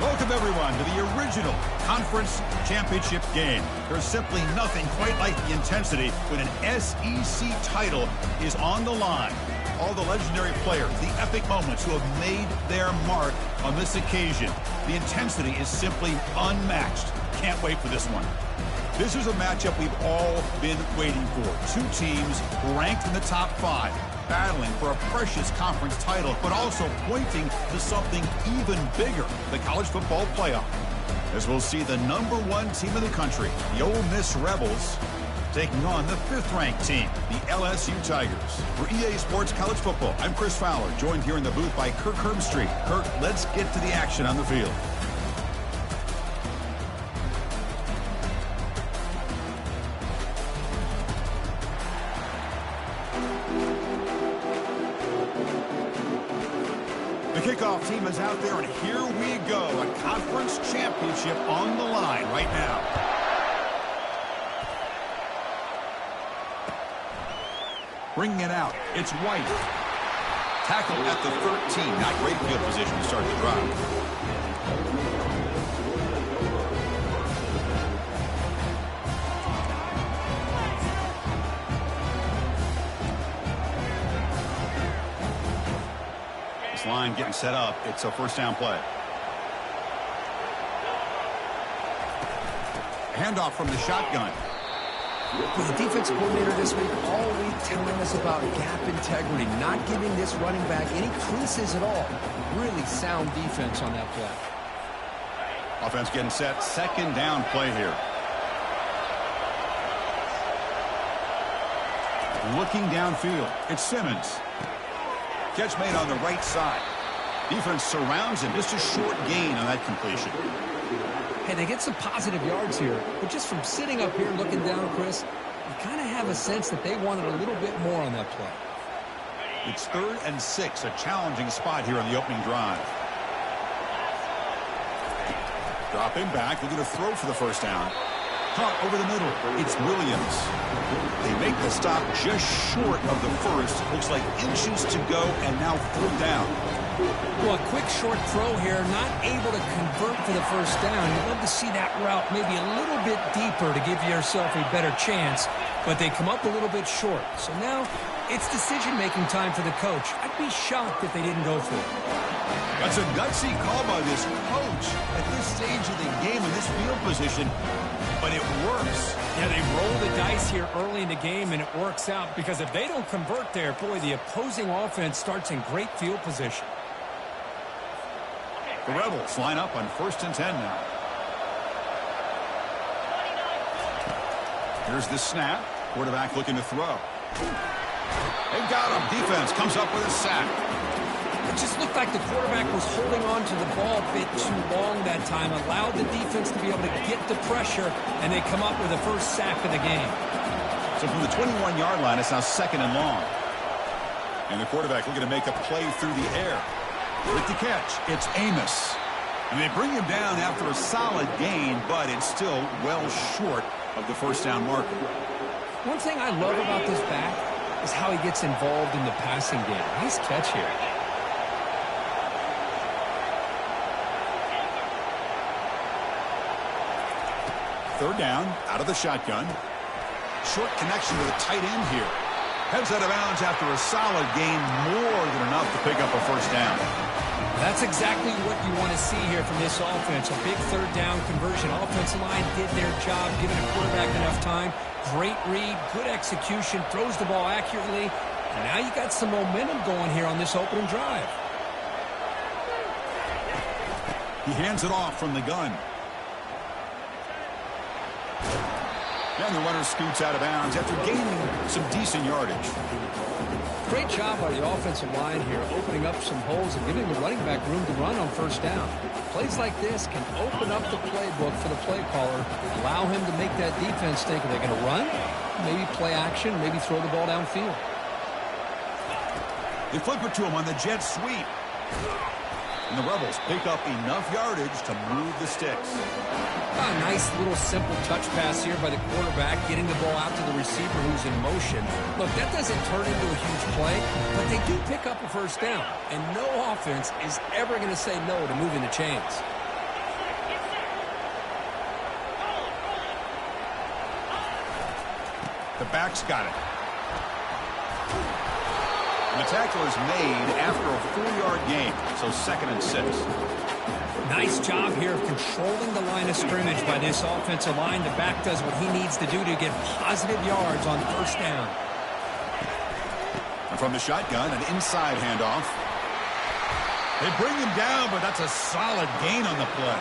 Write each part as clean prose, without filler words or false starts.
Welcome, everyone, to the original conference championship game. There's simply nothing quite like the intensity when an SEC title is on the line. All the legendary players, the epic moments who have made their mark on this occasion. The intensity is simply unmatched. Can't wait for this one. This is a matchup we've all been waiting for. Two teams ranked in the top 5, battling for a precious conference title, but also pointing to something even bigger, the college football playoff. As we'll see the #1 team in the country, the Ole Miss Rebels, taking on the 5th-ranked team, the LSU Tigers. For EA Sports College Football, I'm Chris Fowler, joined here in the booth by Kirk Herbstreit. Kirk, let's get to the action on the field. The kickoff team is out there, and here we go. A conference championship on the line right now. Bringing it out, it's White. Tackle at the 13. Not great field position to start the drive. This line getting set up. It's a first down play. Handoff from the shotgun. Well, the defensive coordinator this week all week telling us about gap integrity, not giving this running back any creases at all. Really sound defense on that play. Offense getting set. Second down play here. Looking downfield. It's Simmons. Catch made on the right side. Defense surrounds him. Just a short gain on that completion. Hey, they get some positive yards here, but just from sitting up here looking down, Chris, you kind of have a sense that they wanted a little bit more on that play. It's 3rd and 6, a challenging spot here on the opening drive. Dropping back, looking to throw for the first down. Caught over the middle. It's Williams. They make the stop just short of the first. Looks like inches to go, and now 3rd down. Well, a quick short throw here, not able to convert for the first down. You'd love to see that route maybe a little bit deeper to give yourself a better chance, but they come up a little bit short. So now it's decision-making time for the coach. I'd be shocked if they didn't go for it. That's a gutsy call by this coach at this stage of the game in this field position, but it works. Yeah, they roll the dice here early in the game, and it works out because if they don't convert there, boy, the opposing offense starts in great field position. The Rebels line up on 1st and 10 now. Here's the snap. Quarterback looking to throw. They've got him. Defense comes up with a sack. It just looked like the quarterback was holding on to the ball a bit too long that time, allowed the defense to be able to get the pressure, and they come up with the first sack of the game. So from the 21-yard line, it's now 2nd and long. And the quarterback looking to make a play through the air. With the catch, it's Amos. And they bring him down after a solid gain, but it's still well short of the first down marker. One thing I love about this back is how he gets involved in the passing game. Nice catch here. Third down, out of the shotgun. Short connection to the tight end here. Heads out of bounds after a solid gain, more than enough to pick up a first down. That's exactly what you want to see here from this offense. A big 3rd down conversion. Offensive line did their job, giving the quarterback enough time. Great read, good execution, throws the ball accurately. And now you got some momentum going here on this opening drive. He hands it off from the gun. And the runner scoots out of bounds after gaining some decent yardage. Great job by the offensive line here, opening up some holes and giving the running back room to run on first down. Plays like this can open up the playbook for the play caller, allow him to make that defense think, are they going to run? Maybe play action, maybe throw the ball downfield. They flip it to him on the jet sweep. And the Rebels pick up enough yardage to move the sticks. A nice little simple touch pass here by the quarterback, getting the ball out to the receiver who's in motion. Look, that doesn't turn into a huge play, but they do pick up a first down. And no offense is ever going to say no to moving the chains. The back's got it. And the tackle is made after a 4-yard gain, so 2nd and 6. Nice job here of controlling the line of scrimmage by this offensive line. The back does what he needs to do to get positive yards on 1st down. And from the shotgun, an inside handoff. They bring him down, but that's a solid gain on the play.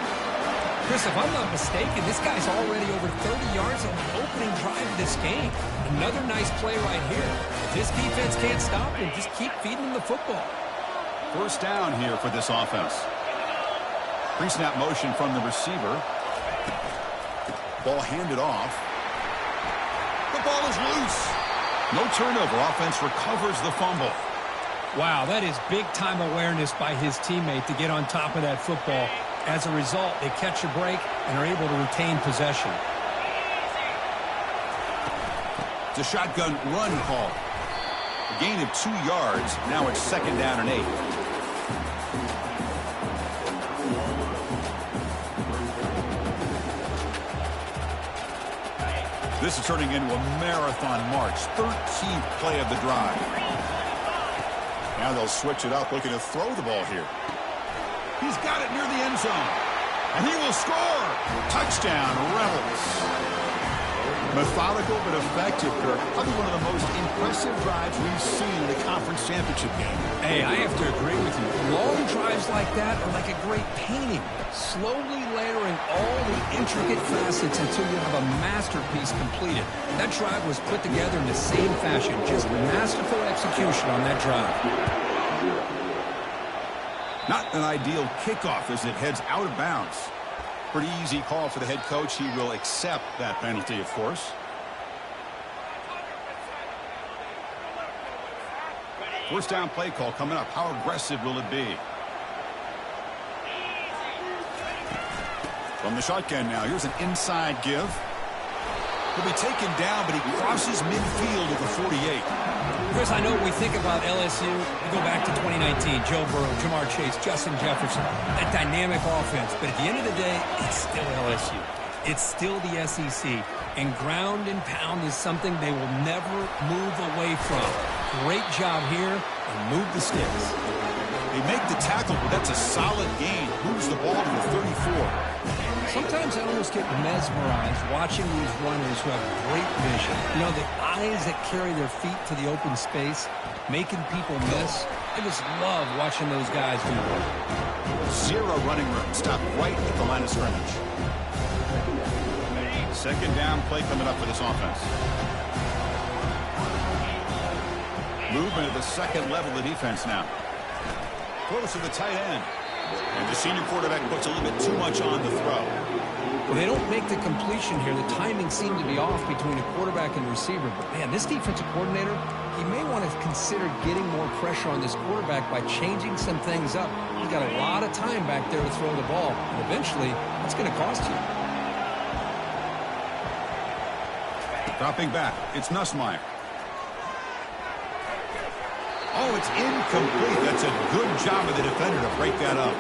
Chris, if I'm not mistaken, this guy's already over 30 yards on the opening drive of this game. Another nice play right here. If this defense can't stop him, just keep feeding him the football. 1st down here for this offense. Pre-snap motion from the receiver. Ball handed off. The ball is loose. No turnover. Offense recovers the fumble. Wow, that is big-time awareness by his teammate to get on top of that football. As a result, they catch a break and are able to retain possession. It's a shotgun run call. A gain of 2 yards. Now it's 2nd down and 8. This is turning into a marathon march. 13th play of the drive. Now they'll switch it up, looking to throw the ball here. He's got it near the end zone. And he will score. Touchdown, Rebels. Methodical but effective, Kirk. Probably one of the most impressive drives we've seen in a conference championship game. Hey, I have to agree with you. Long drives like that are like a great painting. Slowly layering all the intricate facets until you have a masterpiece completed. That drive was put together in the same fashion. Just masterful execution on that drive. Not an ideal kickoff as it heads out of bounds. Pretty easy call for the head coach. He will accept that penalty, of course. First down play call coming up. How aggressive will it be? From the shotgun now. Here's an inside give. He'll be taken down, but he crosses midfield at the 48. Chris, I know we think about LSU. We go back to 2019. Joe Burrow, Jamar Chase, Justin Jefferson. That dynamic offense. But at the end of the day, it's still LSU. It's still the SEC. And ground and pound is something they will never move away from. Great job here, and move the sticks. They make the tackle, but that's a solid gain. Moves the ball to the 34. Sometimes I almost get mesmerized watching these runners who have great vision. You know, the eyes that carry their feet to the open space, making people miss. I just love watching those guys do that. 0 running room. Stop right at the line of scrimmage. 2nd down play coming up for this offense. Movement at the 2nd level of the defense now. Close to the tight end. And the senior quarterback puts a little bit too much on the throw. Well, they don't make the completion here. The timing seemed to be off between the quarterback and receiver. But, man, this defensive coordinator, he may want to consider getting more pressure on this quarterback by changing some things up. He's got a lot of time back there to throw the ball. And eventually, that's going to cost you. Dropping back, it's Nussmeier. Oh, it's incomplete. That's a good job of the defender to break that up.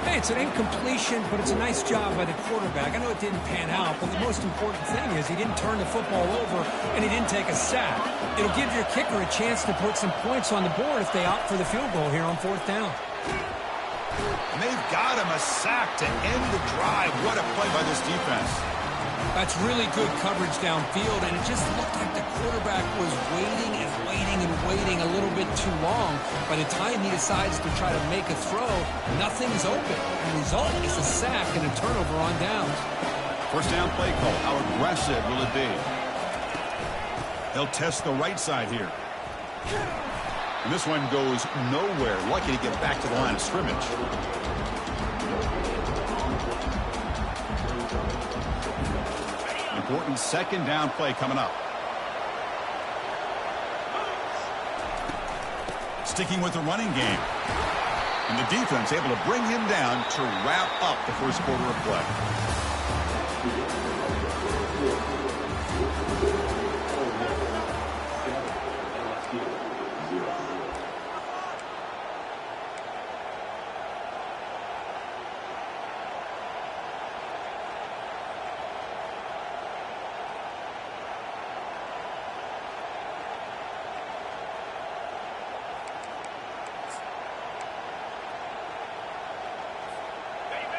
Hey, it's an incompletion, but it's a nice job by the quarterback. I know it didn't pan out, but the most important thing is he didn't turn the football over and he didn't take a sack. It'll give your kicker a chance to put some points on the board if they opt for the field goal here on 4th down. And they've got him a sack to end the drive. What a play by this defense. That's really good coverage downfield, and it just looked like the quarterback was waiting and waiting and waiting a little bit too long. By the time he decides to try to make a throw, nothing's open. The result is a sack and a turnover on downs. First down play call. How aggressive will it be? They'll test the right side here. And this one goes nowhere. Lucky to get back to the line of scrimmage. Important 2nd down play coming up. Sticking with the running game. And the defense able to bring him down to wrap up the first quarter of play.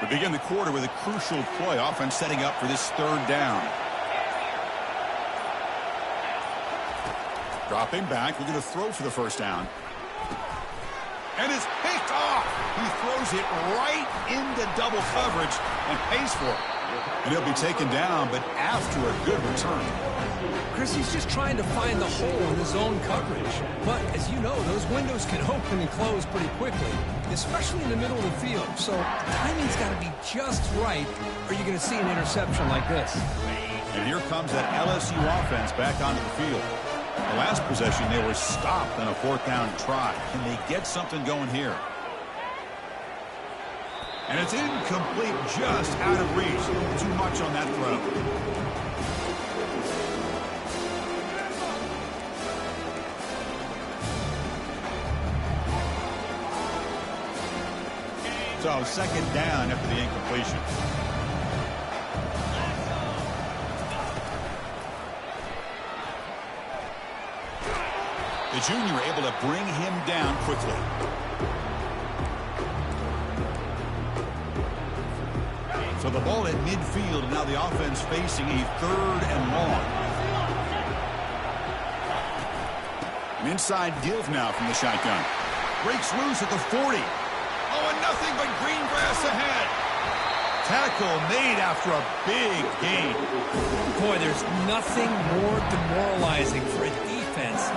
We begin the quarter with a crucial play. Offense setting up for this third down. Dropping back, looking to throw for the first down. And it's picked off. He throws it right into double coverage and pays for it. And he'll be taken down, but after a good return. Chris, he's just trying to find the hole in the zone coverage. But as you know, those windows can open and close pretty quickly, especially in the middle of the field. So timing's got to be just right, or you're going to see an interception like this. And here comes that LSU offense back onto the field. The last possession, they were stopped on a fourth down try. Can they get something going here? And it's incomplete, just out of reach. Too much on that throw. So second down after the incompletion. The junior able to bring him down quickly. So the ball at midfield, and now the offense facing a third and long. An inside give now from the shotgun. Breaks loose at the 40. Oh, and nothing but green grass ahead. Tackle made after a big gain. Boy, there's nothing more demoralizing for a defense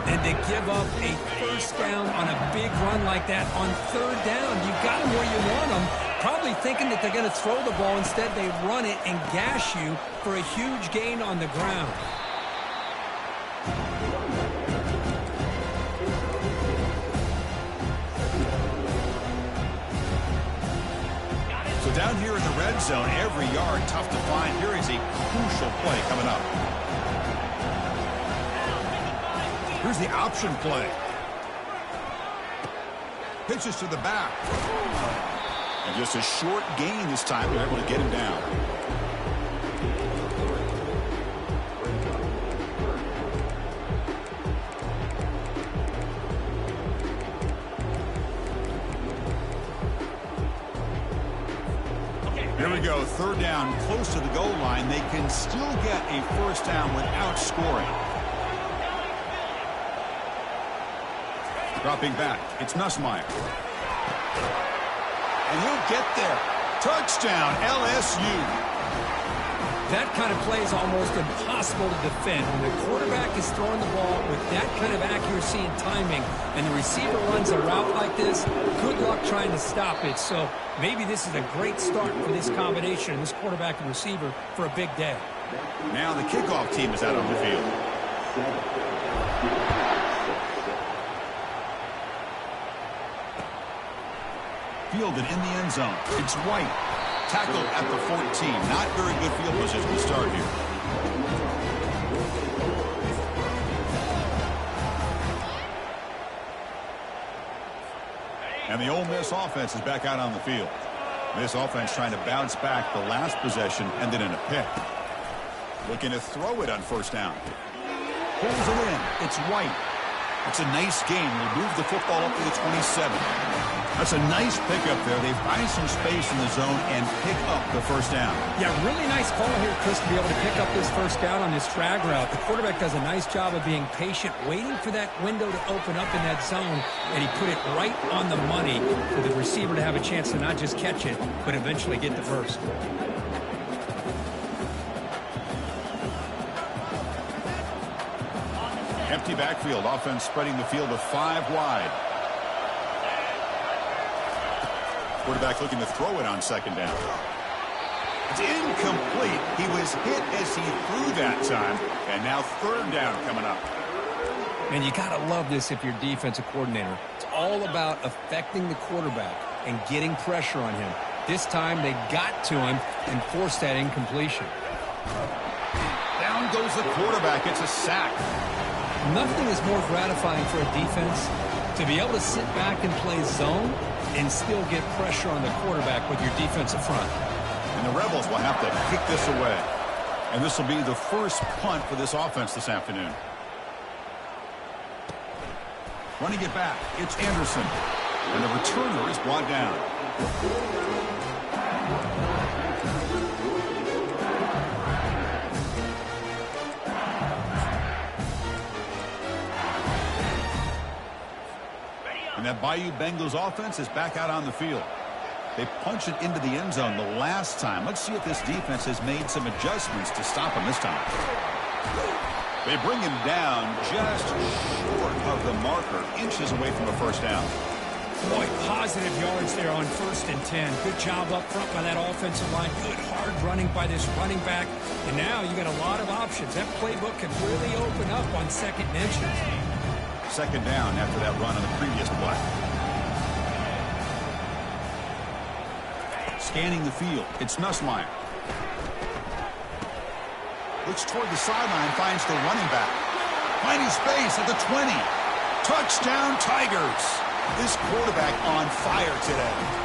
than to give up a first down on a big run like that on third down. You got them where you want them, probably thinking that they're going to throw the ball. Instead, they run it and gash you for a huge gain on the ground. So down here in the red zone, every yard tough to find. Here is a crucial play coming up. Here's the option play. Pitches to the back. And just a short gain this time. They're able to get him down. Here we go. Third down, close to the goal line. They can still get a first down without scoring. Dropping back, it's Nussmeier. And he'll get there. Touchdown, LSU. That kind of play is almost impossible to defend. When the quarterback is throwing the ball with that kind of accuracy and timing, and the receiver runs a route like this, good luck trying to stop it. So maybe this is a great start for this combination, this quarterback and receiver, for a big day. Now the kickoff team is out on the field. Fielded in the end zone. It's White. Tackled at the 14. Not very good field position to start here. And the Ole Miss offense is back out on the field. This offense trying to bounce back the last possession, ended in a pick. Looking to throw it on first down. Pulls it in. It's White. It's a nice game. We'll move the football up to the 27. That's a nice pickup there. They find some space in the zone and pick up the first down. Yeah, really nice call here, Chris, to be able to pick up this first down on this drag route. The quarterback does a nice job of being patient, waiting for that window to open up in that zone, and he put it right on the money for the receiver to have a chance to not just catch it, but eventually get the first. Empty backfield. Offense spreading the field to 5 wide. Quarterback looking to throw it on second down. It's incomplete. He was hit as he threw that time. And now third down coming up. And you got to love this if you're defensive coordinator. It's all about affecting the quarterback and getting pressure on him. This time they got to him and forced that incompletion. Down goes the quarterback. It's a sack. Nothing is more gratifying for a defense to be able to sit back and play zone and still get pressure on the quarterback with your defensive front. And the Rebels will have to kick this away. And this will be the first punt for this offense this afternoon. Running it back, it's Anderson. And the returner is brought down. And that Bayou Bengals offense is back out on the field. They punched it into the end zone the last time. Let's see if this defense has made some adjustments to stop him this time. They bring him down just short of the marker, inches away from a first down. Boy, positive yards there on 1st and 10. Good job up front by that offensive line. Good hard running by this running back. And now you got a lot of options. That playbook can really open up on 2nd and inches. 2nd down after that run on the previous play. Scanning the field, it's Nussmeier. Looks toward the sideline, finds the running back. Finding space at the 20. Touchdown, Tigers. This quarterback on fire today.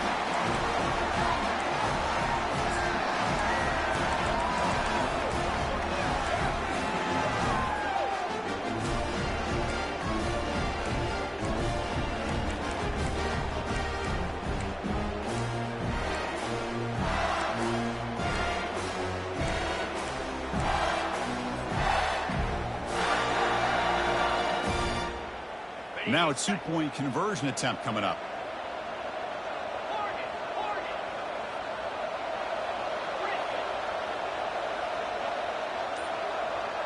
Now a 2-point conversion attempt coming up.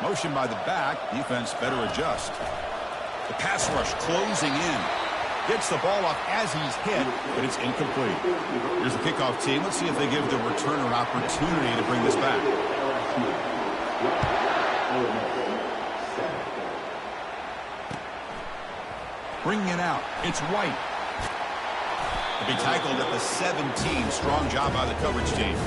Motion by the back. Defense better adjust. The pass rush closing in. Gets the ball off as he's hit, but it's incomplete. Here's the kickoff team. Let's see if they give the returner an opportunity to bring this back. Bringing it out. It's White. To be tackled at the 17. Strong job by the coverage team.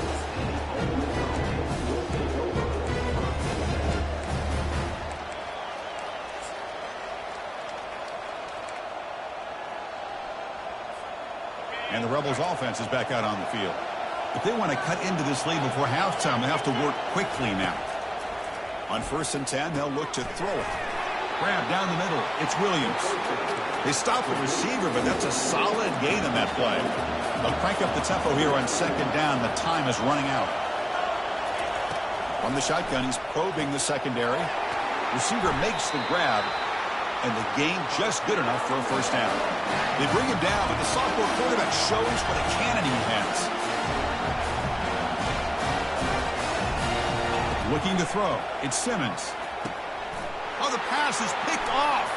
And the Rebels offense is back out on the field. If they want to cut into this lead before halftime, they have to work quickly now. On 1st and 10, they'll look to throw it. Grab down the middle. It's Williams. They stop the receiver, but that's a solid gain in that play. They'll crank up the tempo here on 2nd down. The time is running out. From the shotgun, he's probing the secondary. Receiver makes the grab, and the gain just good enough for a first down. They bring him down, but the sophomore quarterback shows what a cannon he has. Looking to throw. It's Simmons. Oh, the pass is picked off.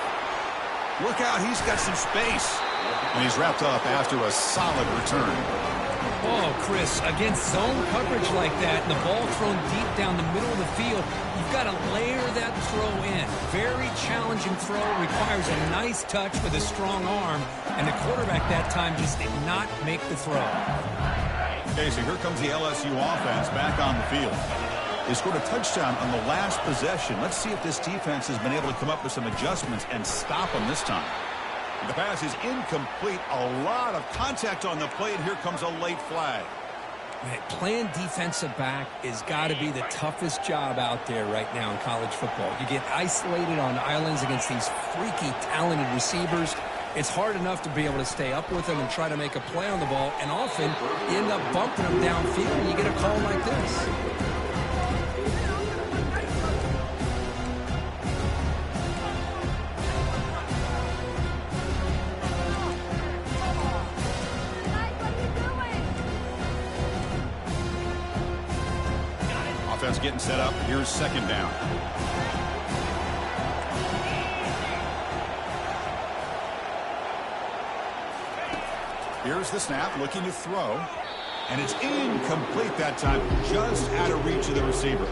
Look out, he's got some space. And he's wrapped up after a solid return. Oh, Chris, against zone coverage like that, and the ball thrown deep down the middle of the field, you've got to layer that throw in. Very challenging throw, requires a nice touch with a strong arm, and the quarterback that time just did not make the throw. Okay, so here comes the LSU offense back on the field. They scored a touchdown on the last possession. Let's see if this defense has been able to come up with some adjustments and stop them this time. The pass is incomplete. A lot of contact on the play, and here comes a late flag. Man, playing defensive back has got to be the toughest job out there right now in college football. You get isolated on islands against these freaky, talented receivers. It's hard enough to be able to stay up with them and try to make a play on the ball, and often you end up bumping them downfield, and you get a call like this. Offense getting set up. Here's 2nd down. Here's the snap, looking to throw. And it's incomplete that time, just out of reach of the receiver.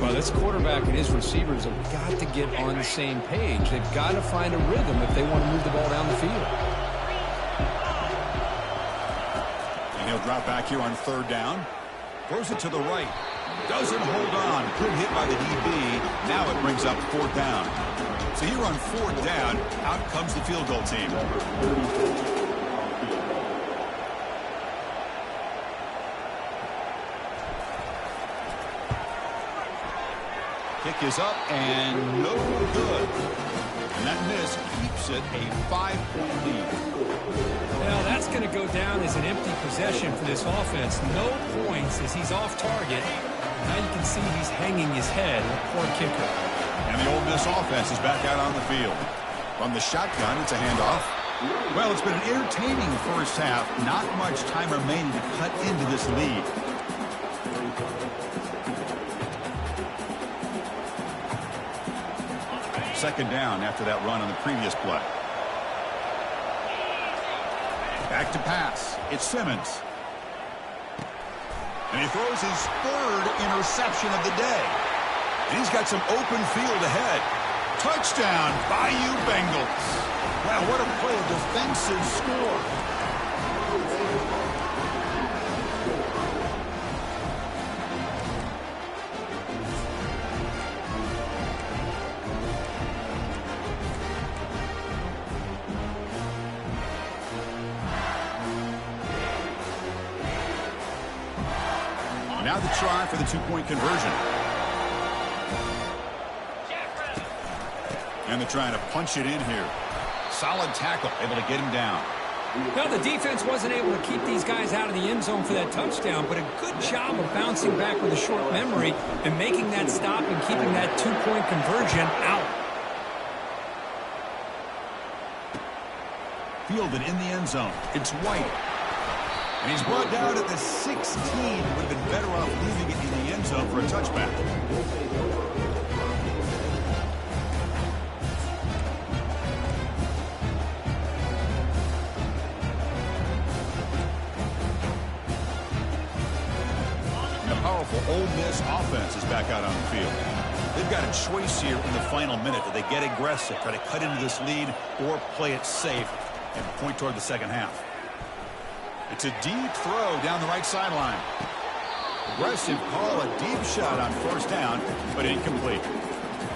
Well, this quarterback and his receivers have got to get on the same page. They've got to find a rhythm if they want to move the ball down the field. And he'll drop back here on 3rd down. Throws it to the right. Doesn't hold on. Good hit by the DB. Now it brings up 4th down. So here on 4th down, out comes the field goal team. Kick is up and no good. And that miss keeps it a 5-point lead. Well, that's going to go down as an empty possession for this offense. No points as he's off target. Now you can see he's hanging his head. Poor kicker. And the Ole Miss offense is back out on the field. From the shotgun, it's a handoff. Well, it's been an entertaining first half. Not much time remaining to cut into this lead. Second down after that run on the previous play. Back to pass. It's Simmons. And he throws his third interception of the day. And he's got some open field ahead. Touchdown, Bayou Bengals. Wow, what a play, a defensive score. Now the try for the two-point conversion. And they're trying to punch it in here. Solid tackle, able to get him down. Well, the defense wasn't able to keep these guys out of the end zone for that touchdown, but a good job of bouncing back with a short memory and making that stop and keeping that two-point conversion out. Fielded in the end zone. It's White. And he's brought down at the 16. Would have been better off leaving it in the end zone for a touchback. The powerful Ole Miss offense is back out on the field. They've got a choice here in the final minute. Do they get aggressive, try to cut into this lead, or play it safe and point toward the second half? It's a deep throw down the right sideline. Aggressive call, a deep shot on first down, but incomplete.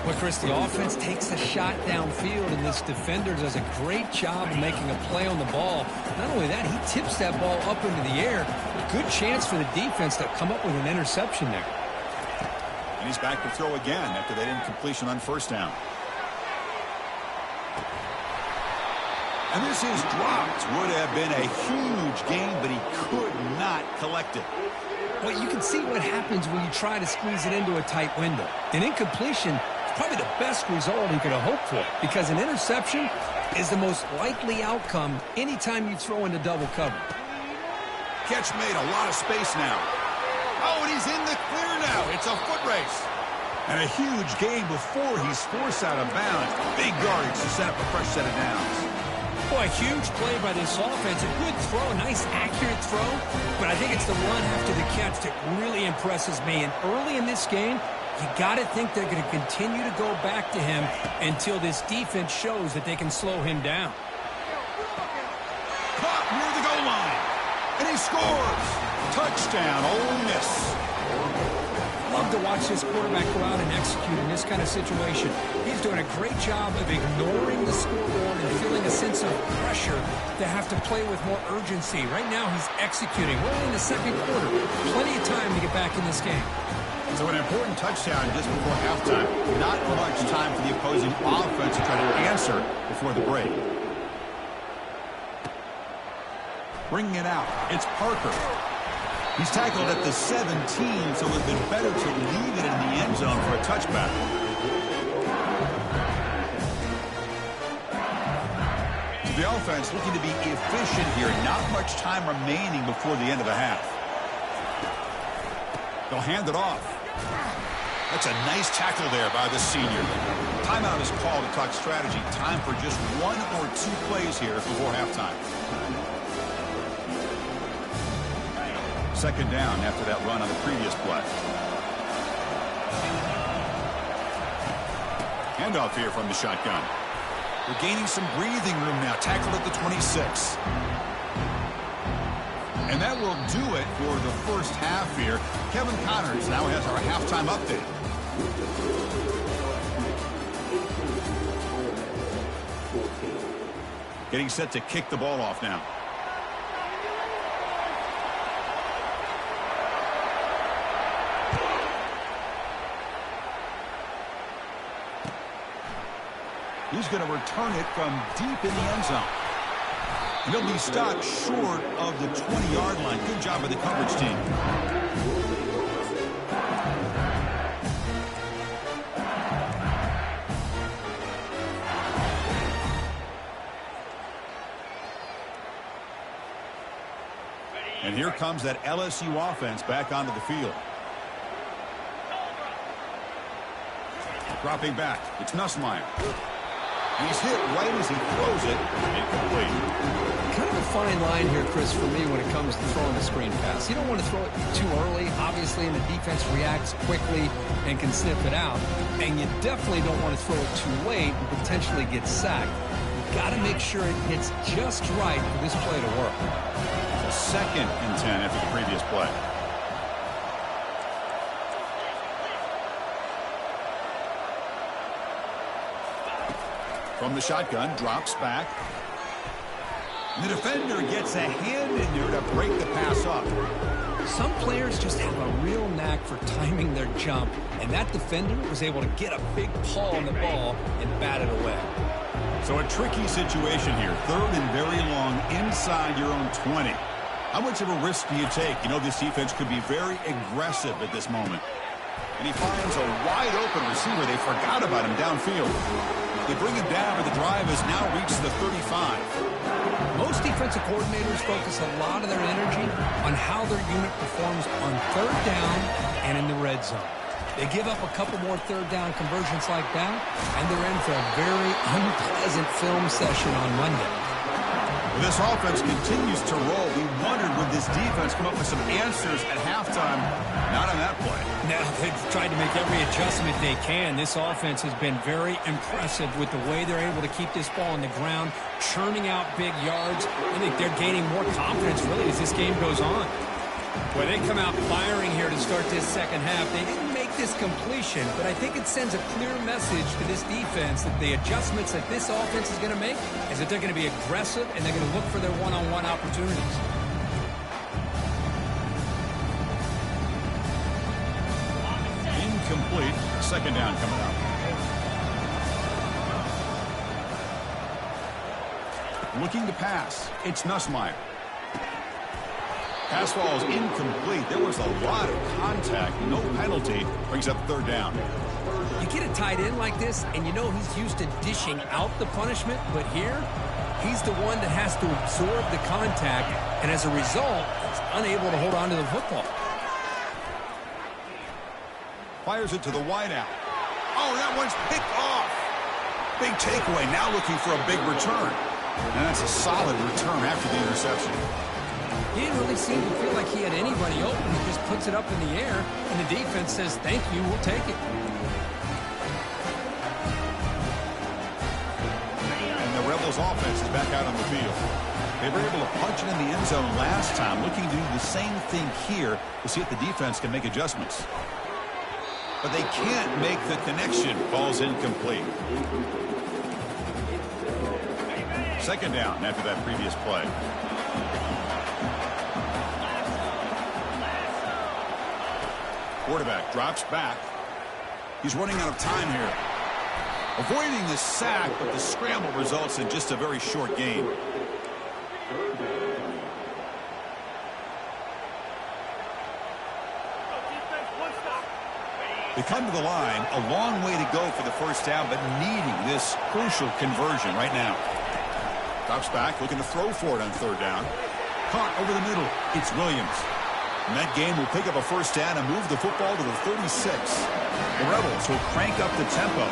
Well, Chris, the offense takes a shot downfield, and this defender does a great job of making a play on the ball. Not only that, he tips that ball up into the air. Good chance for the defense to come up with an interception there. And he's back to throw again after that incompletion on first down. And this is dropped. Would have been a huge gain, but he could not collect it. Well, you can see what happens when you try to squeeze it into a tight window. An incompletion is probably the best result he could have hoped for, because an interception is the most likely outcome anytime you throw into double cover. Catch made, a lot of space now. Oh, and he's in the clear now. It's a foot race. And a huge gain before he's forced out of bounds. Big yardage to set up a fresh set of downs. Boy, a huge play by this offense. A good throw, a nice accurate throw. But I think it's the run after the catch that really impresses me. And early in this game, you got to think they're going to continue to go back to him until this defense shows that they can slow him down. Caught near the goal line. And he scores. Touchdown, Ole Miss. Love to watch this quarterback go out and execute in this kind of situation. He's doing a great job of ignoring the scoreboard and feeling a sense of pressure to have to play with more urgency. Right now, he's executing. We're in the second quarter. Plenty of time to get back in this game. So an important touchdown just before halftime. Not much time for the opposing offense to try to answer before the break. Bringing it out. It's Parker. He's tackled at the 17, so it would have been better to leave it in the end zone for a touchback. So the offense looking to be efficient here. Not much time remaining before the end of the half. They'll hand it off. That's a nice tackle there by the senior. Timeout is called to talk strategy. Time for just one or two plays here before halftime. Second down after that run on the previous play. Handoff here from the shotgun. We're gaining some breathing room now. Tackled at the 26. And that will do it for the first half here. Kevin Connors now has our halftime update. Getting set to kick the ball off now. He's going to return it from deep in the end zone. He'll be stopped short of the 20-yard line. Good job by the coverage team. And here comes that LSU offense back onto the field. Dropping back. It's Nussmeier. He's hit right as he throws it. Incomplete. Kind of a fine line here, Chris, for me when it comes to throwing the screen pass. You don't want to throw it too early, obviously, and the defense reacts quickly and can sniff it out. And you definitely don't want to throw it too late and potentially get sacked. You've got to make sure it hits just right for this play to work. A 2nd and 10 after the previous play. From the shotgun, drops back. The defender gets a hand in there to break the pass up. Some players just have a real knack for timing their jump, and that defender was able to get a big paw on the ball and bat it away. So a tricky situation here. 3rd and very long inside your own 20. How much of a risk do you take? You know this defense could be very aggressive at this moment. And he finds a wide-open receiver. They forgot about him downfield. They bring him down, but the drive has now reached the 35. Most defensive coordinators focus a lot of their energy on how their unit performs on 3rd down and in the red zone. They give up a couple more 3rd down conversions like that, and they're in for a very unpleasant film session on Monday. Well, this offense continues to roll. We wondered, would this defense come up with some answers at halftime? Not on that play. Now, they've tried to make every adjustment they can. This offense has been very impressive with the way they're able to keep this ball on the ground, churning out big yards. I think they're gaining more confidence, really, as this game goes on. Well, they come out firing here to start this second half. They didn't make this completion, but I think it sends a clear message to this defense that the adjustments that this offense is going to make is that they're going to be aggressive and they're going to look for their one-on-one opportunities. Incomplete. 2nd down coming up. Looking to pass. It's Nussmeier. Pass ball is incomplete. There was a lot of contact. No penalty. Brings up 3rd down. You get a tight end like this, and you know he's used to dishing out the punishment, but here, he's the one that has to absorb the contact, and as a result, he's unable to hold on to the football. Fires it to the wideout. Oh, that one's picked off. Big takeaway. Now looking for a big return. And that's a solid return after the interception. He didn't really seem to feel like he had anybody open. He just puts it up in the air, and the defense says, thank you, we'll take it. And the Rebels offense is back out on the field. They were able to punch it in the end zone last time, looking to do the same thing here to see if the defense can make adjustments. But they can't make the connection. Ball's incomplete. 2nd down after that previous play. Quarterback drops back. He's running out of time here. Avoiding the sack, but the scramble results in just a very short gain. They come to the line, a long way to go for the 1st down, but needing this crucial conversion right now. Drops back, looking to throw for it on 3rd down. Caught over the middle. It's Williams. And that game will pick up a 1st down and move the football to the 36. The Rebels will crank up the tempo.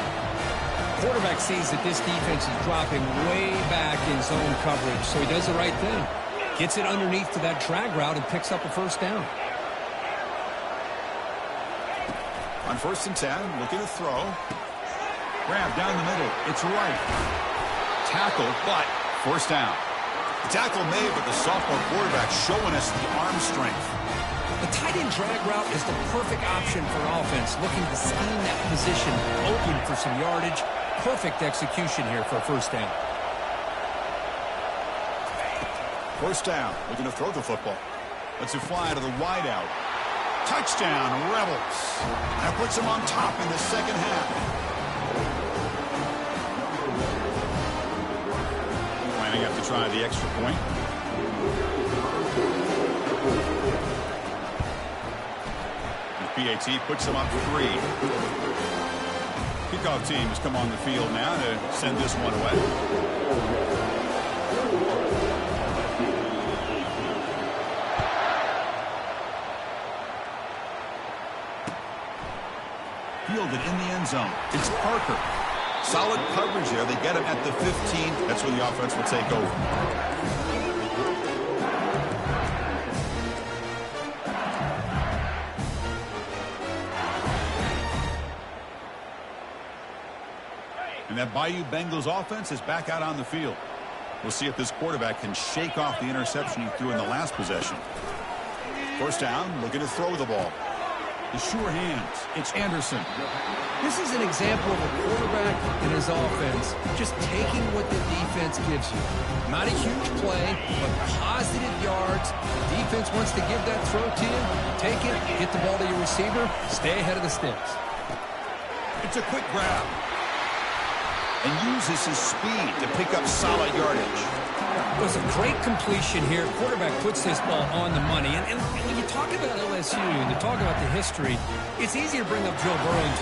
Quarterback sees that this defense is dropping way back in zone coverage, so he does the right thing. Gets it underneath to that drag route and picks up a 1st down. On 1st and 10, looking to throw. Grab down the middle. It's right. Tackle, but 1st down. The tackle made, but the sophomore quarterback showing us the arm strength. The tight end drag route is the perfect option for offense, looking to scheme that position open for some yardage. Perfect execution here for a 1st down. 1st down, looking to throw the football. Lets it fly to the wideout. Touchdown, Rebels. That puts them on top in the 2nd half. you have to try the extra point. The PAT puts them up 3. Kickoff team has come on the field now to send this one away. Fielded in the end zone. It's Parker. Solid coverage there. They get him at the 15. That's when the offense will take over. And that Bayou Bengals offense is back out on the field. We'll see if this quarterback can shake off the interception he threw in the last possession. First down, looking to throw the ball. The sure hands. It's Anderson. This is an example of a quarterback and his offense just taking what the defense gives you. Not a huge play, but positive yards. The defense wants to give that throw to you. Take it, get the ball to your receiver, stay ahead of the sticks. It's a quick grab. And uses his speed to pick up solid yardage. It was a great completion here. Quarterback puts this ball on the money. And when you talk about LSU and you talk about the history, it's easy to bring up Joe Burrow in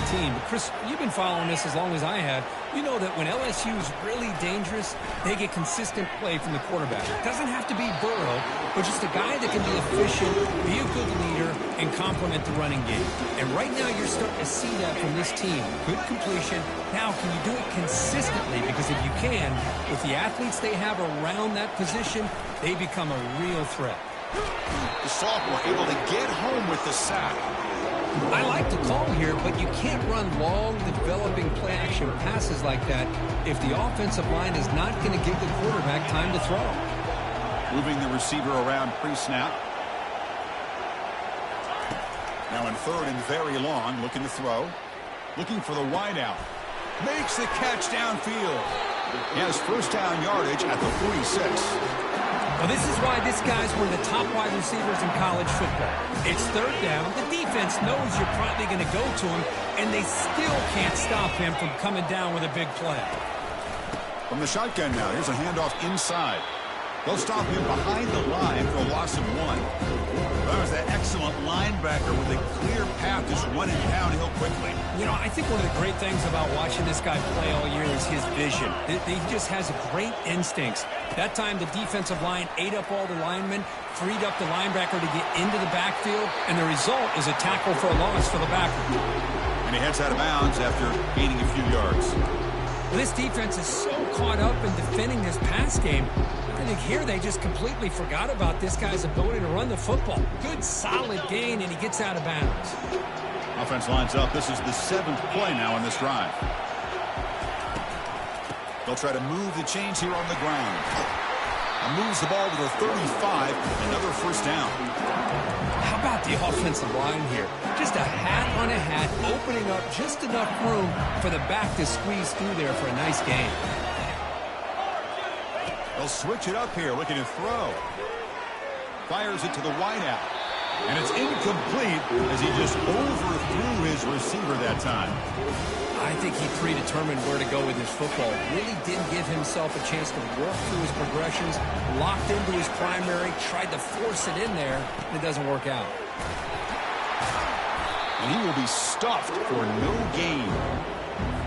2019. But, Chris, you've been following this as long as I have. You know that when LSU is really dangerous, they get consistent play from the quarterback. It doesn't have to be Burrow, but just a guy that can be efficient, be a good leader, and complement the running game. And right now you're starting to see that from this team. Good completion. Now, can you do it consistently? Because if you can, with the athletes they have around that position, they become a real threat. The sophomore able to get home with the sack. I like the call here, but you can't run long, developing play-action passes like that if the offensive line is not going to give the quarterback time to throw. Moving the receiver around pre-snap. Now in third and very long, looking to throw. Looking for the wideout. Makes the catch downfield. He has first down yardage at the 46. Well, this is why this guy's one of the top wide receivers in college football. It's third down. The defense knows you're probably going to go to him, and they still can't stop him from coming down with a big play. From the shotgun now, here's a handoff inside. They'll stop him behind the line for a loss of 1. That was that excellent linebacker with a clear path just running downhill quickly. You know, I think one of the great things about watching this guy play all year is his vision. He just has great instincts. That time the defensive line ate up all the linemen, freed up the linebacker to get into the backfield, and the result is a tackle for a loss for the backer. And he heads out of bounds after gaining a few yards. This defense is so caught up in defending this pass game. I think here they just completely forgot about this guy's ability to run the football. Good, solid gain, and he gets out of bounds. Offense lines up. This is the 7th play now on this drive. They'll try to move the chains here on the ground. And moves the ball to the 35. Another first down. How about the offensive line here? Just a hat on a hat, opening up just enough room for the back to squeeze through there for a nice gain. They'll switch it up here, looking to throw. Fires it to the wideout. And it's incomplete as he just overthrew his receiver that time. I think he predetermined where to go with his football. Really didn't give himself a chance to work through his progressions. Locked into his primary, tried to force it in there, and it doesn't work out. And he will be stuffed for no gain.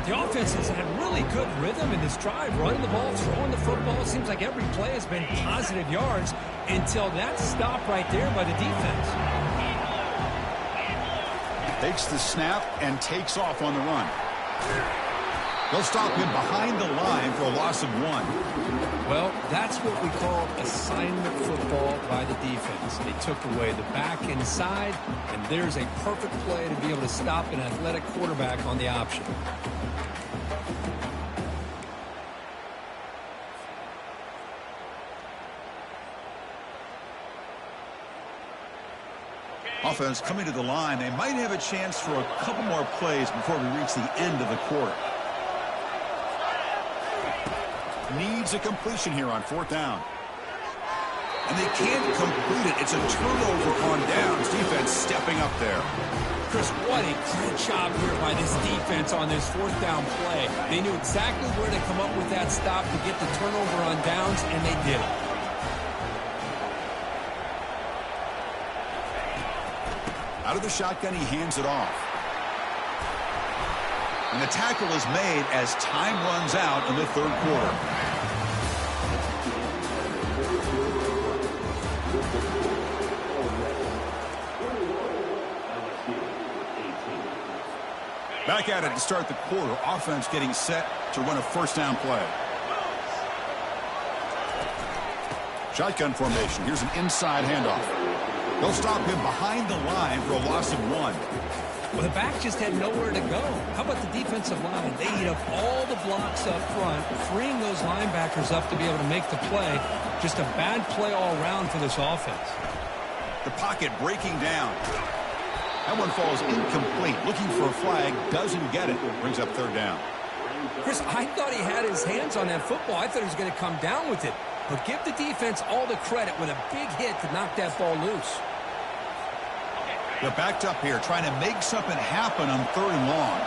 The offense has had really good rhythm in this drive, running the ball, throwing the football. It seems like every play has been positive yards until that stop right there by the defense. Takes the snap and takes off on the run. They'll stop him behind the line for a loss of 1. Well, that's what we call assignment football by the defense. They took away the back inside, and there's a perfect play to be able to stop an athletic quarterback on the option. Offense coming to the line. They might have a chance for a couple more plays before we reach the end of the quarter. Needs a completion here on 4th down. And they can't complete it. It's a turnover on downs. Defense stepping up there. Chris, what a great job here by this defense on this fourth down play. They knew exactly where to come up with that stop to get the turnover on downs, and they did it. Out of the shotgun, he hands it off. And the tackle is made as time runs out in the third quarter. Back at it to start the quarter. Offense getting set to run a first down play. Shotgun formation. Here's an inside handoff. They'll stop him behind the line for a loss of 1. Well, the back just had nowhere to go. How about the defensive line? They eat up all the blocks up front, freeing those linebackers up to be able to make the play. Just a bad play all around for this offense. The pocket breaking down. That one falls incomplete. Looking for a flag. Doesn't get it. Brings up third down. Chris, I thought he had his hands on that football. I thought he was going to come down with it. But give the defense all the credit with a big hit to knock that ball loose. They're backed up here, trying to make something happen on 3rd and long.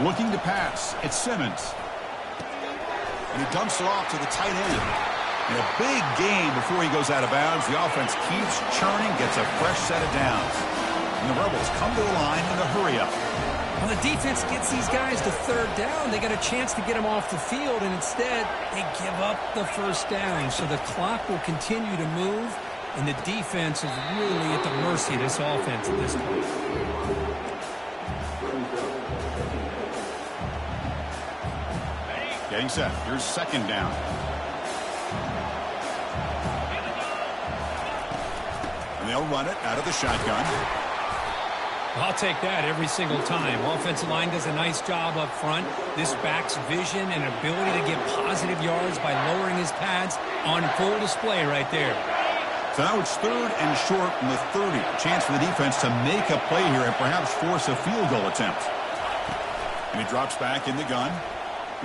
Looking to pass. It's Simmons. And he dumps it off to the tight end. And a big gain before he goes out of bounds. The offense keeps churning, gets a fresh set of downs. And the Rebels come to the line in a hurry-up. Well, the defense gets these guys to 3rd down. They got a chance to get them off the field, and instead they give up the first down. So the clock will continue to move, and the defense is really at the mercy of this offense at this point. Getting set. Here's 2nd down. And they'll run it out of the shotgun. I'll take that every single time. Offensive line does a nice job up front. This back's vision and ability to get positive yards by lowering his pads on full display right there. So now it's 3rd and short from the 30. Chance for the defense to make a play here and perhaps force a field goal attempt. And he drops back in the gun.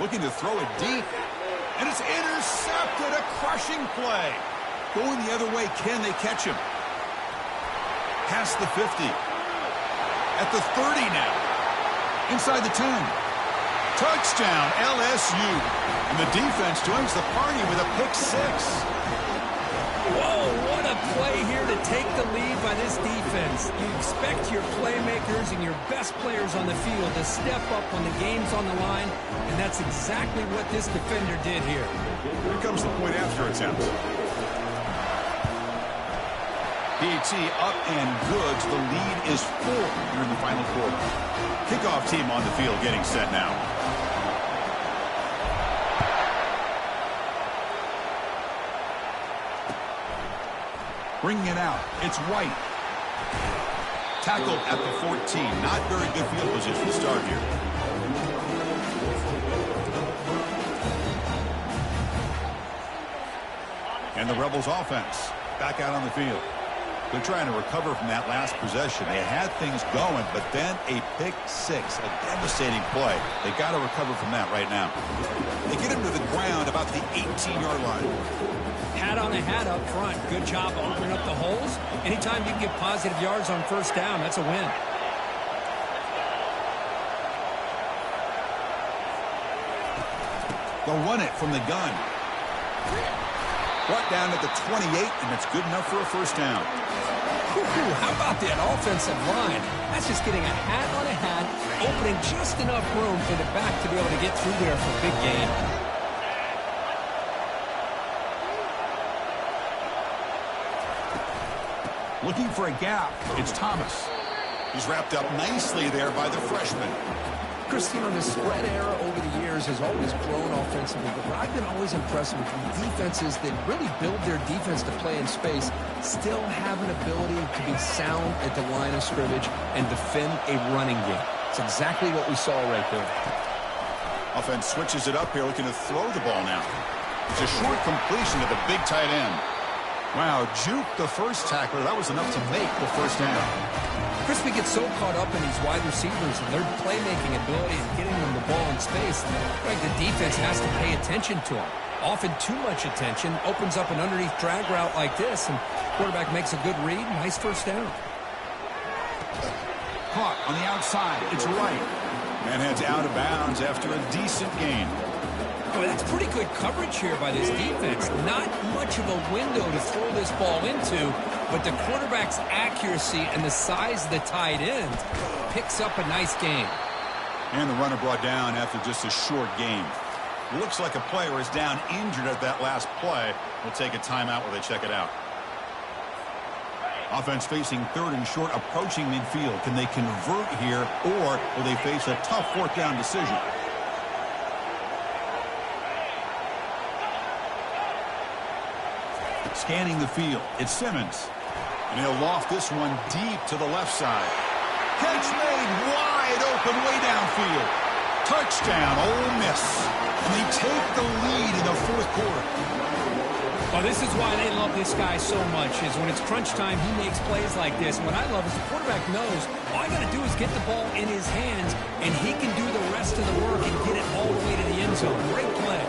Looking to throw it deep. And it's intercepted. A crushing play. Going the other way. Can they catch him? Past the 50. At the 30 now. Inside the 10. Touchdown, LSU. And the defense joins the party with a pick 6. Whoa, what a play here to take the lead by this defense. You expect your playmakers and your best players on the field to step up when the game's on the line, and that's exactly what this defender did here. Here comes the point after attempt. PAT up and good. So the lead is 4 here in the final quarter. Kickoff team on the field getting set now. Bringing it out. It's White. Tackled at the 14. Not very good field position to start here. And the Rebels offense back out on the field. They're trying to recover from that last possession. They had things going, but then a pick 6, a devastating play. They got to recover from that right now. They get him to the ground about the 18-yard line. Hat on a hat up front. Good job opening up the holes. Anytime you can get positive yards on first down, that's a win. They'll run it from the gun. Brought down at the 28, and it's good enough for a first down. How about that offensive line? That's just getting a hat on a hat, opening just enough room for the back to be able to get through there for a big gain. Looking for a gap. It's Thomas. He's wrapped up nicely there by the freshman. Chris, you know, the spread era over the years has always grown offensively, but what I've been always impressed with defenses that really build their defense to play in space still have an ability to be sound at the line of scrimmage and defend a running game. It's exactly what we saw right there. Offense switches it up here, looking to throw the ball now. It's a short completion to the big tight end. Wow, juke the first tackler. That was enough to make the first down. Chris, we get so caught up in these wide receivers and their playmaking ability and getting them the ball in space. Like the defense has to pay attention to them. Often too much attention opens up an underneath drag route like this, and quarterback makes a good read. Nice first down. Caught on the outside. It's right. And heads out of bounds after a decent gain. Oh, that's pretty good coverage here by this defense. Not much of a window to throw this ball into, but the quarterback's accuracy and the size of the tight end picks up a nice gain. And the runner brought down after just a short gain. Looks like a player is down injured at that last play. We'll take a timeout while they check it out. Offense facing 3rd and short, approaching midfield. Can they convert here, or will they face a tough 4th down decision? Scanning the field, it's Simmons. And he'll loft this one deep to the left side. Catch made wide open way downfield. Touchdown, Ole Miss. And they take the lead in the 4th quarter. Well, this is why they love this guy so much, is when it's crunch time, he makes plays like this. And what I love is the quarterback knows all I got to do is get the ball in his hands, and he can do the rest of the work and get it all the way to the end zone. Great play.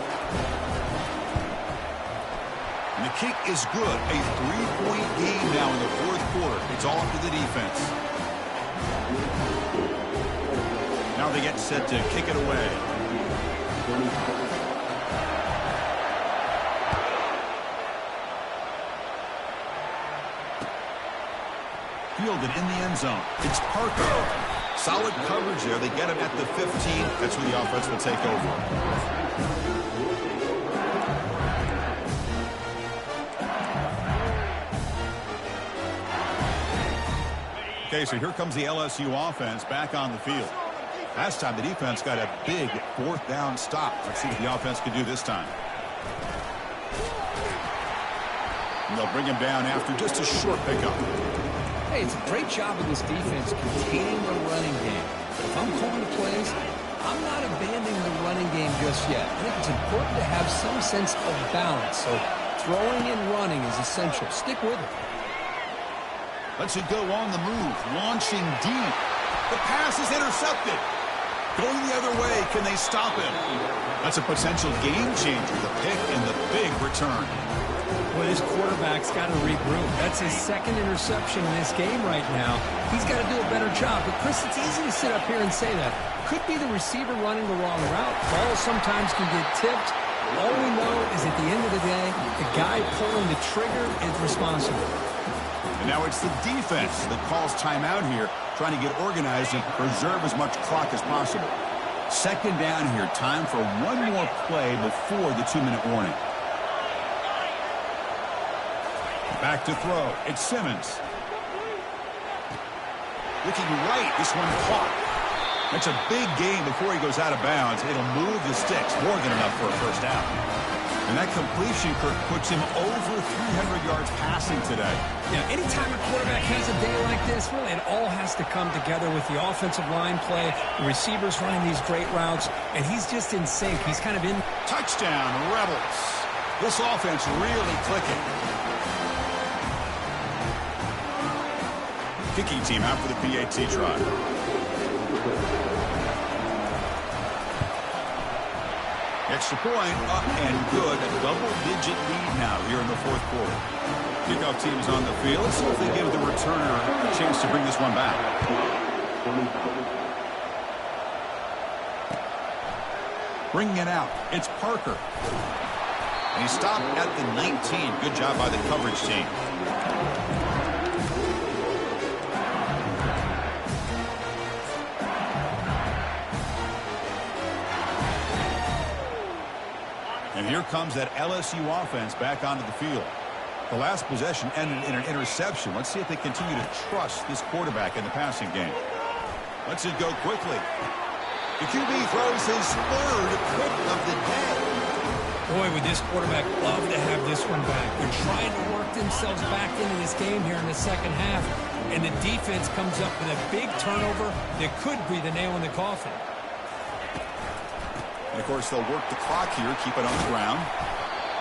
And the kick is good. A 3-point game now in the 4th quarter. It's all up to the defense. Now they get set to kick it away. Fielded in the end zone. It's Parker. Solid coverage there. They get him at the 15. That's where the offense will take over. Okay, so here comes the LSU offense back on the field. Last time the defense got a big 4th down stop. Let's see what the offense can do this time. And they'll bring him down after just a short pickup. Hey, it's a great job of this defense containing the running game. If I'm calling the plays, I'm not abandoning the running game just yet. I think it's important to have some sense of balance. So throwing and running is essential. Stick with it. Lets it go on the move. Launching deep. The pass is intercepted. Going the other way. Can they stop him? That's a potential game changer. The pick and the big return. Well, this quarterback's got to regroup. That's his 2nd interception in this game right now. He's got to do a better job. But, Chris, it's easy to sit up here and say that. Could be the receiver running the wrong route. Balls sometimes can get tipped. All we know is at the end of the day, the guy pulling the trigger is responsible. And now it's the defense that calls timeout here, trying to get organized and preserve as much clock as possible. 2nd down here. Time for one more play before the 2-minute warning. Back to throw. It's Simmons. Looking right. This one caught. That's a big gain before he goes out of bounds. It'll move the sticks. More than enough for a 1st down. And that completion, Kirk, puts him over 300 yards passing today. Yeah, anytime a quarterback has a day like this, really it all has to come together with the offensive line play, the receivers running these great routes, and he's just in sync. He's kind of in. Touchdown, Rebels. This offense really clicking. Kicking team out for the PAT try. Extra point, up and good. A double-digit lead now here in the 4th quarter. Kickoff team is on the field. Let's see if they give the returner a chance to bring this one back. Bringing it out. It's Parker. And he stopped at the 19. Good job by the coverage team. And here comes that LSU offense back onto the field. The last possession ended in an interception. Let's see if they continue to trust this quarterback in the passing game. Lets it go quickly. The QB throws his 3rd pick of the day. Boy, would this quarterback love to have this one back. They're trying to work themselves back into this game here in the 2nd half. And the defense comes up with a big turnover that could be the nail in the coffin. And, of course, they'll work the clock here, keep it on the ground.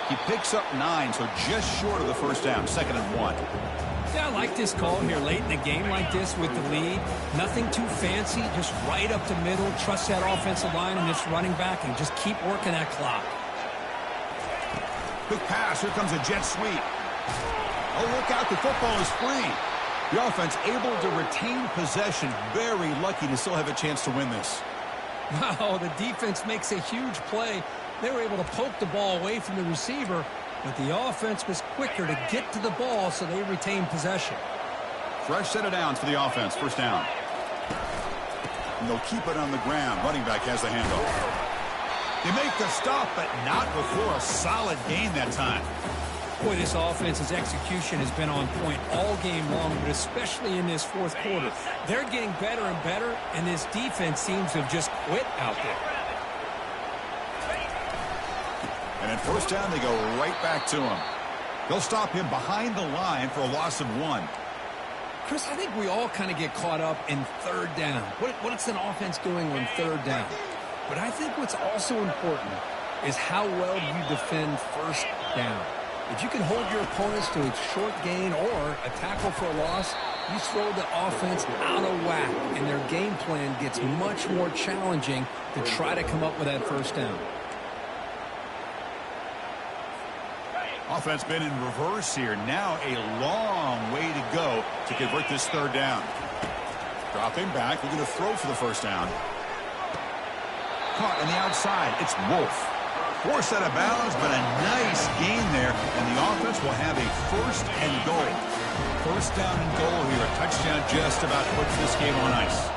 He picks up 9, so just short of the 1st down, 2nd and 1. Yeah, I like this call here late in the game like this with the lead. Nothing too fancy, just right up the middle. Trust that offensive line and this running back and just keep working that clock. Quick pass. Here comes a jet sweep. Oh, look out. The football is free. The offense able to retain possession. Very lucky to still have a chance to win this. Wow, the defense makes a huge play. They were able to poke the ball away from the receiver, but the offense was quicker to get to the ball, so they retained possession. Fresh set of downs for the offense. First down. And they'll keep it on the ground. Running back has the handoff. They make the stop, but not before a solid gain that time. Boy, this offense's execution has been on point all game long, but especially in this fourth quarter. They're getting better and better, and this defense seems to have just quit out there. And at first down, they go right back to him. They'll stop him behind the line for a loss of 1. Chris, I think we all kind of get caught up in third down. What's an offense doing on third down? But I think what's also important is how well you defend first down. If you can hold your opponents to a short gain or a tackle for a loss, you throw the offense out of whack, and their game plan gets much more challenging to try to come up with that first down. Offense been in reverse here. Now a long way to go to convert this third down. Dropping back. We're going to throw for the first down. Caught on the outside. It's Wolf. Forced out of bounds, but a nice gain there, and the offense will have a first and goal. First down and goal here. A touchdown just about puts this game on ice.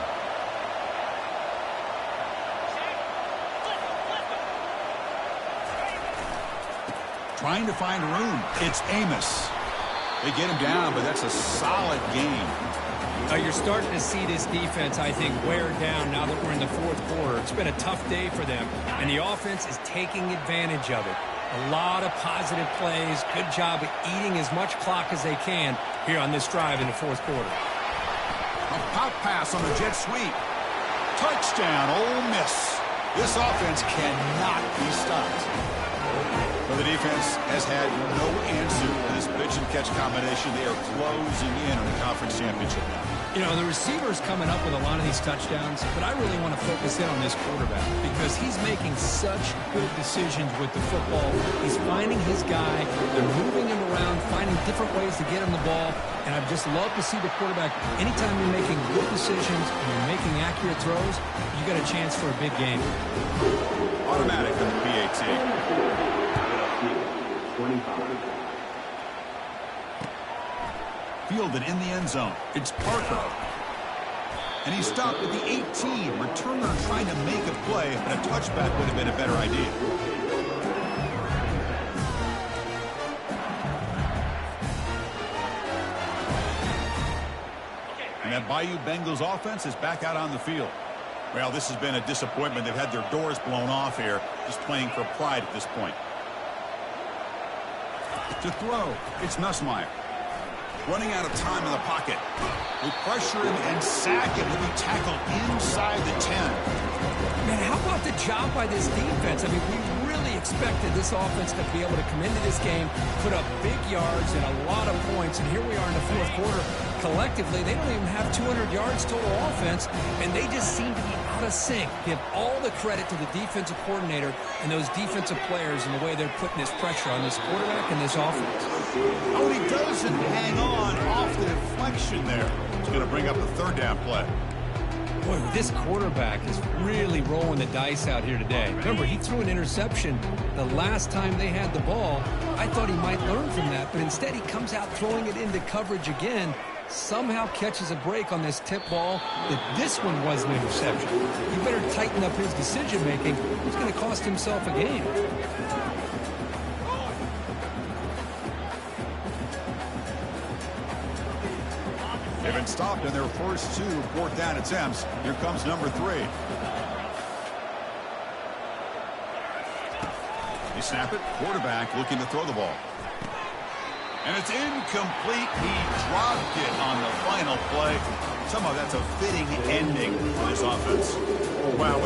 Trying to find room. It's Amos. They get him down, but that's a solid game. You're starting to see this defense, I think, wear down now that we're in the fourth quarter. It's been a tough day for them, and the offense is taking advantage of it. A lot of positive plays. Good job of eating as much clock as they can here on this drive in the fourth quarter. A pop pass on the jet sweep. Touchdown, Ole Miss. This offense cannot be stopped. Well, the defense has had no answer to this pitch-and-catch combination. They are closing in on the conference championship now. You know, the receiver's coming up with a lot of these touchdowns, but I really want to focus in on this quarterback because he's making such good decisions with the football. He's finding his guy. They're moving him around, finding different ways to get him the ball, and I've just loved to see the quarterback. Anytime you're making good decisions and you're making accurate throws, you got a chance for a big game. Automatic on the PAT. 25. Fielded in the end zone. It's Parker. And he stopped at the 18. Returner trying to make a play, but a touchback would have been a better idea. And that Bayou Bengals offense is back out on the field. Well, this has been a disappointment. They've had their doors blown off here, just playing for pride at this point. To throw, it's Nussmeier. Running out of time in the pocket. We pressure him and sack him. He'll be tackled inside the 10. Man, how about the job by this defense? I mean, we really expected this offense to be able to come into this game, put up big yards and a lot of points, and here we are in the fourth quarter. Collectively, they don't even have 200 yards total offense, and they just seem to be out of sync. Give all the credit to the defensive coordinator and those defensive players and the way they're putting this pressure on this quarterback and this offense. Oh, he doesn't hang on off the deflection there. He's going to bring up a third down play. Boy, this quarterback is really rolling the dice out here today. Remember, he threw an interception the last time they had the ball. I thought he might learn from that, but instead he comes out throwing it into coverage again, somehow catches a break on this tip ball that this one was an interception. He better tighten up his decision-making. He's going to cost himself a game. They've been stopped in their first two fourth down attempts. Here comes number 3. They snap it. Quarterback looking to throw the ball. And it's incomplete. He dropped it on the final play. Somehow that's a fitting ending for this offense. Wow.